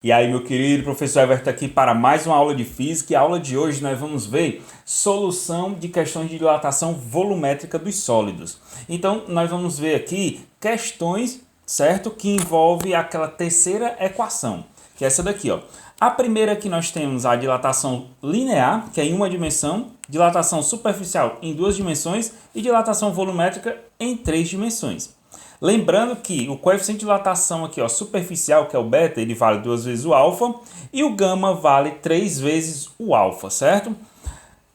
E aí, meu querido professor Everton aqui para mais uma aula de física. E a aula de hoje nós vamos ver solução de questões de dilatação volumétrica dos sólidos. Então, nós vamos ver aqui questões, certo, que envolve aquela terceira equação, que é essa daqui, ó. A primeira que nós temos a dilatação linear, que é em uma dimensão, dilatação superficial em duas dimensões e dilatação volumétrica em três dimensões. Lembrando que o coeficiente de dilatação aqui, ó, superficial, que é o beta, ele vale 2 vezes o alfa, e o gama vale 3 vezes o alfa, certo?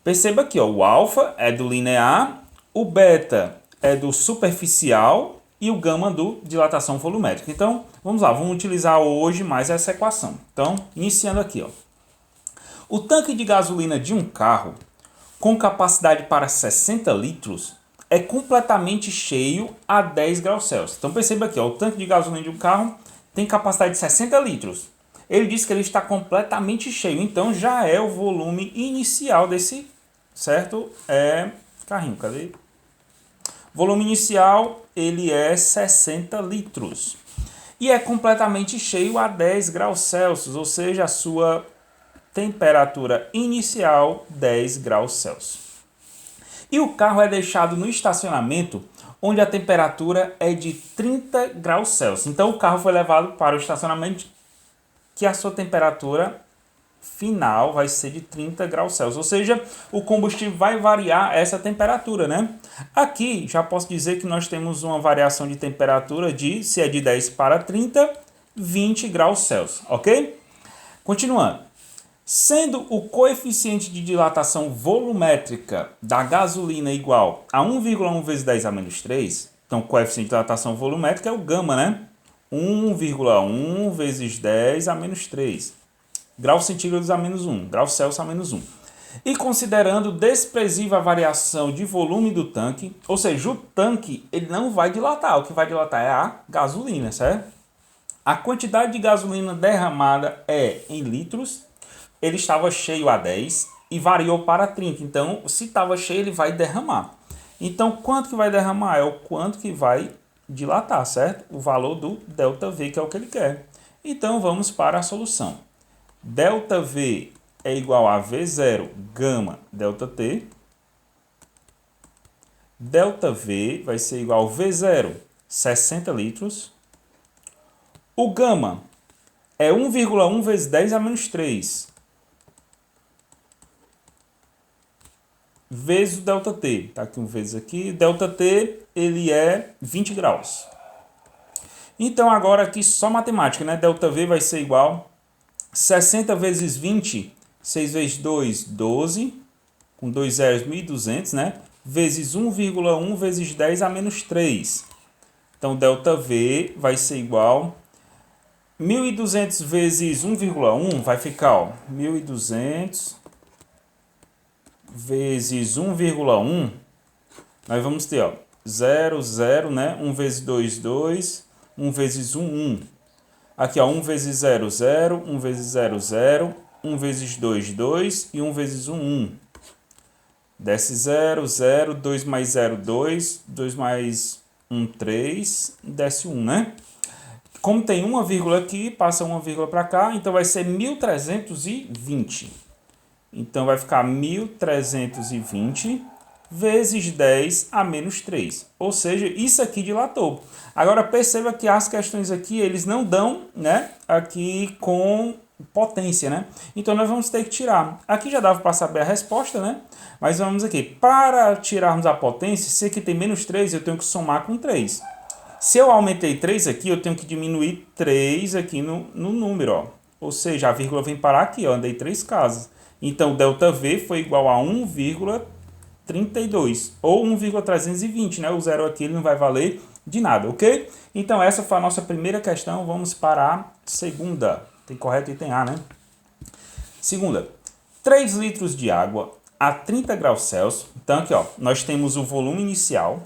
Perceba aqui, ó, o alfa é do linear, o beta é do superficial e o gama do dilatação volumétrica. Então, vamos lá, vamos utilizar hoje mais essa equação. Então, iniciando aqui, ó. O tanque de gasolina de um carro com capacidade para 60 litros é completamente cheio a 10 graus Celsius. Então perceba aqui, ó, o tanque de gasolina de um carro tem capacidade de 60 litros. Ele diz que ele está completamente cheio, então já é o volume inicial desse, certo? Carrinho, cadê? Volume inicial, ele é 60 litros. E é completamente cheio a 10 graus Celsius, ou seja, a sua temperatura inicial 10 graus Celsius. E o carro é deixado no estacionamento onde a temperatura é de 30 graus Celsius. Então o carro foi levado para o estacionamento que a sua temperatura final vai ser de 30 graus Celsius. Ou seja, o combustível vai variar essa temperatura, né? Aqui já posso dizer que nós temos uma variação de temperatura de, se é de 10 para 30, 20 graus Celsius, ok? Continuando. Sendo o coeficiente de dilatação volumétrica da gasolina igual a 1,1 vezes 10 a menos 3, então o coeficiente de dilatação volumétrica é o gama, né? 1,1 vezes 10 a menos 3. Graus centígrados a menos 1, graus Celsius a menos 1. E considerando desprezível a variação de volume do tanque, ou seja, o tanque ele não vai dilatar, o que vai dilatar é a gasolina, certo? A quantidade de gasolina derramada é em litros. Ele estava cheio a 10 e variou para 30. Então, se estava cheio, ele vai derramar. Então, quanto que vai derramar? É o quanto que vai dilatar, certo? O valor do ΔV, que é o que ele quer. Então, vamos para a solução. ΔV é igual a V0 gama ΔT. ΔV vai ser igual a V0, 60 litros. O gama é 1,1 vezes 10 a menos 3. Vezes o ΔT. Tá aqui um vezes aqui. ΔT, ele é 20 graus. Então, agora aqui só matemática, né? ΔV vai ser igual a 60 vezes 20, 6 vezes 2, 12. Com 2 zeros, 1.200, né? Vezes 1,1 vezes 10 a menos 3. Então, ΔV vai ser igual a 1.200 vezes 1,1 vai ficar, ó, 1.200 vezes 1,1, nós vamos ter, ó, 0, 0, né? 1 vezes 2, 2, 1 vezes 1, 1. Aqui, ó, 1 vezes 0, 0, 1 vezes 0, 0, 1 vezes 2, 2 e 1 vezes 1, 1. Desce 0, 0, 2 mais 0, 2, 2 mais 1, 3, desce 1, né? Como tem uma vírgula aqui, passa uma vírgula para cá, então vai ser 1.320. Então, vai ficar 1.320 vezes 10 a menos 3. Ou seja, isso aqui dilatou. Agora, perceba que as questões aqui, eles não dão, né, aqui com potência, né? Então, nós vamos ter que tirar. Aqui já dava para saber a resposta, né? Mas vamos aqui. Para tirarmos a potência, se aqui tem menos 3, eu tenho que somar com 3. Se eu aumentei 3 aqui, eu tenho que diminuir 3 aqui no número, ó. Ou seja, a vírgula vem parar aqui, ó. Andei 3 casas. Então, o ΔV foi igual a 1,32 ou 1,320, né? O zero aqui ele não vai valer de nada, ok? Então, essa foi a nossa primeira questão. Vamos para a segunda. Tem correto e tem A, né? Segunda. 3 litros de água a 30 graus Celsius. Então, aqui, ó, nós temos o volume inicial.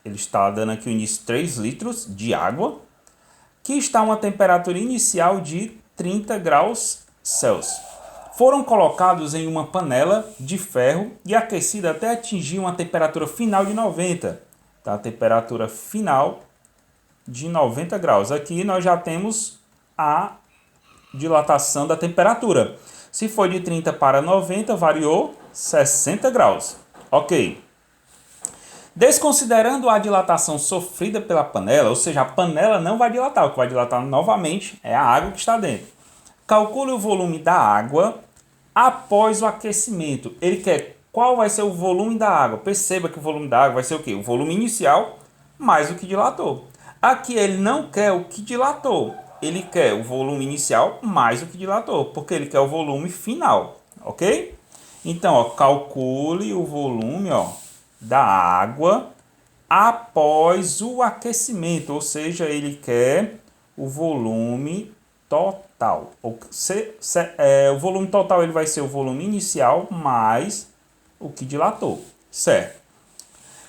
Ele está dando aqui o início 3 litros de água, que está a uma temperatura inicial de 30 graus Celsius. Foram colocados em uma panela de ferro e aquecida até atingir uma temperatura final de 90. Tá? A temperatura final de 90 graus. Aqui nós já temos a dilatação da temperatura. Se for de 30 para 90, variou 60 graus. Ok. Desconsiderando a dilatação sofrida pela panela, ou seja, a panela não vai dilatar, o que vai dilatar novamente é a água que está dentro. Calcule o volume da água após o aquecimento. Ele quer qual vai ser o volume da água. Perceba que o volume da água vai ser o quê? O volume inicial mais o que dilatou. Aqui ele não quer o que dilatou. Ele quer o volume inicial mais o que dilatou, porque ele quer o volume final, ok? Então, ó, calcule o volume, ó, da água após o aquecimento, ou seja, ele quer o volume total. O volume total ele vai ser o volume inicial mais o que dilatou, certo?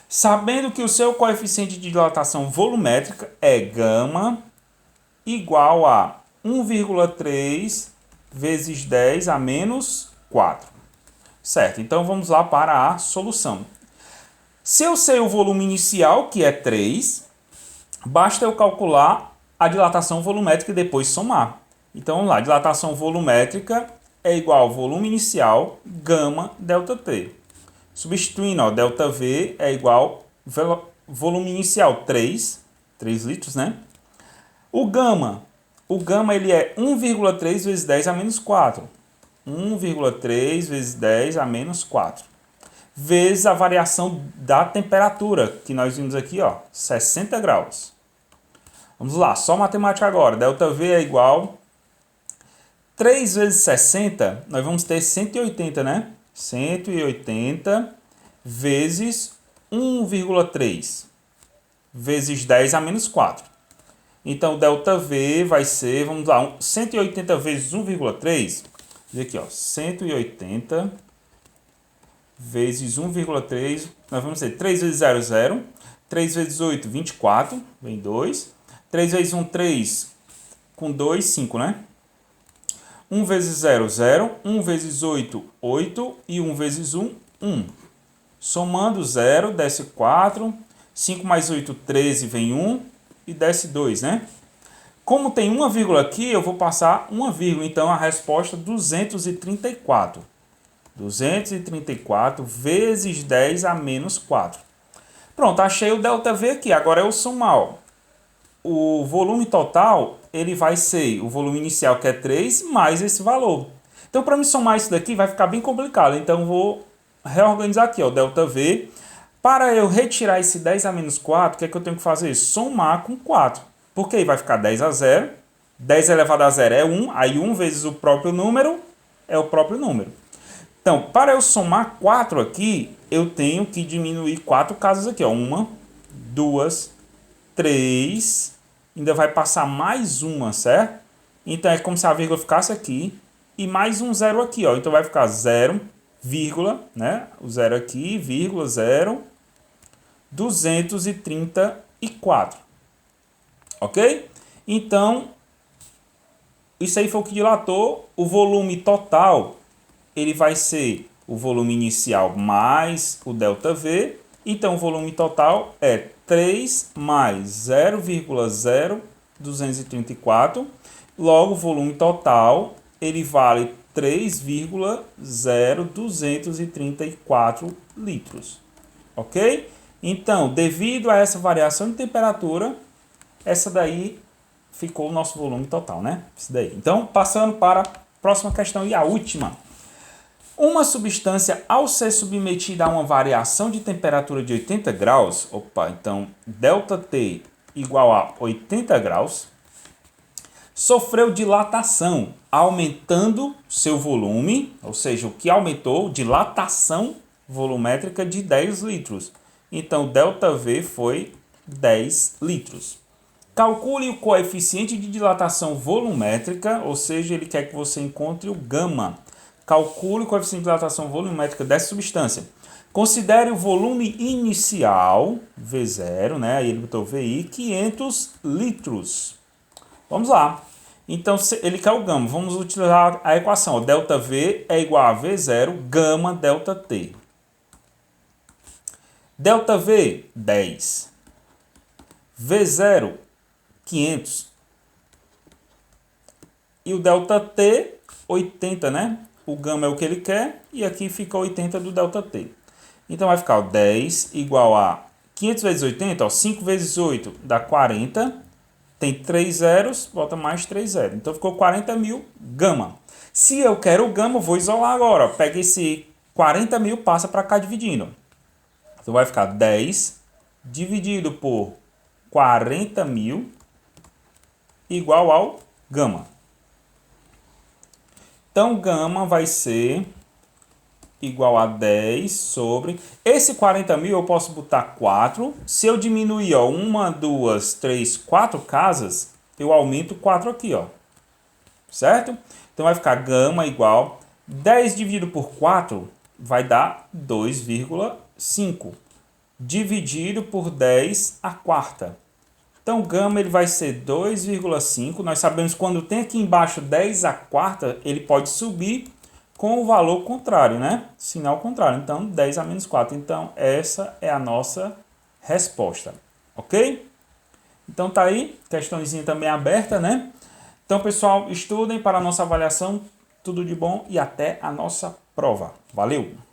Sabendo que o seu coeficiente de dilatação volumétrica é gama igual a 1,3 vezes 10 a menos 4. Certo, então vamos lá para a solução. Se eu sei o volume inicial, que é 3, basta eu calcular a dilatação volumétrica e depois somar. Então vamos lá, dilatação volumétrica é igual ao volume inicial, gama, delta T. Substituindo, ó, delta V é igual volume inicial 3 litros, né? O gama ele é 1,3 vezes 10 a menos 4. 1,3 vezes 10 a menos 4. Vezes a variação da temperatura, que nós vimos aqui, ó, 60 graus. Vamos lá, só matemática agora. Delta V é igual 3 vezes 60, nós vamos ter 180, né? 180 vezes 1,3 vezes 10 a menos 4. Então, ΔV vai ser, vamos lá, 180 vezes 1,3. Diz aqui, ó, 180 vezes 1,3. Nós vamos ter 3 vezes 0, 0. 3 vezes 8, 24. Vem 2. 3 vezes 1, 3. Com 2, 5, né? 1 vezes 0, 0. 1 vezes 8, 8. E 1 vezes 1, 1. Somando 0, desce 4. 5 mais 8, 13, vem 1. E desce 2, né? Como tem uma vírgula aqui, eu vou passar uma vírgula. Então, a resposta é 234. 234 vezes 10 a menos 4. Pronto, achei o ΔV aqui. Agora eu somar, ó. O volume total, ele vai ser o volume inicial, que é 3, mais esse valor. Então, para me somar isso daqui, vai ficar bem complicado. Então, eu vou reorganizar aqui, ó, ΔV. Para eu retirar esse 10 a menos 4, o que é que eu tenho que fazer? Somar com 4. Porque aí vai ficar 10 a 0. 10 elevado a 0 é 1. Aí 1 vezes o próprio número é o próprio número. Então, para eu somar 4 aqui, eu tenho que diminuir 4 casas aqui. 1, 2, 3. Ainda vai passar mais uma, certo? Então, é como se a vírgula ficasse aqui. E mais um 0 aqui, ó. Então, vai ficar 0, vírgula, né? O 0 aqui, vírgula, 0, 234. Ok? Então, isso aí foi o que dilatou. O volume total, ele vai ser o volume inicial mais o ΔV. Então, o volume total é 3 mais 0,0234. Logo, o volume total, ele vale 3,0234 litros. Ok? Então, devido a essa variação de temperatura, essa daí ficou o nosso volume total, né? Isso daí. Então, passando para a próxima questão e a última. Uma substância, ao ser submetida a uma variação de temperatura de 80 graus, então, ΔT igual a 80 graus, sofreu dilatação, aumentando seu volume, ou seja, o que aumentou, dilatação volumétrica de 10 litros. Então, ΔV foi 10 litros. Calcule o coeficiente de dilatação volumétrica, ou seja, ele quer que você encontre o gama. Calcule o coeficiente de dilatação volumétrica dessa substância. Considere o volume inicial, V0, né? Aí ele botou VI, 500 litros. Vamos lá. Então, ele quer o gama. Vamos utilizar a equação. Ó. ΔV é igual a V0, gama, ΔT. ΔV, 10. V0, 500. E o ΔT, 80, né? O gama é o que ele quer e aqui fica 80 do ΔT. Então vai ficar 10 igual a 500 vezes 80, ó, 5 vezes 8 dá 40. Tem 3 zeros, bota mais 3 zeros. Então ficou 40.000 gama. Se eu quero o gama, eu vou isolar agora. Ó. Pega esse 40.000, passa para cá dividindo. Então vai ficar 10 dividido por 40.000 igual ao gama. Então gama vai ser igual a 10 sobre... Esse 40.000 eu posso botar 4. Se eu diminuir, ó, 1, 2, 3, 4 casas, eu aumento 4 aqui, ó. Certo? Então vai ficar gama igual... 10 dividido por 4 vai dar 2,5. Dividido por 10 a quarta. Então gama ele vai ser 2,5. Nós sabemos que quando tem aqui embaixo 10 a quarta, ele pode subir com o valor contrário, né? Sinal contrário. Então, 10 a menos 4. Então, essa é a nossa resposta. Ok? Então, tá aí. Questãozinha também aberta, né? Então, pessoal, estudem para a nossa avaliação. Tudo de bom e até a nossa prova. Valeu!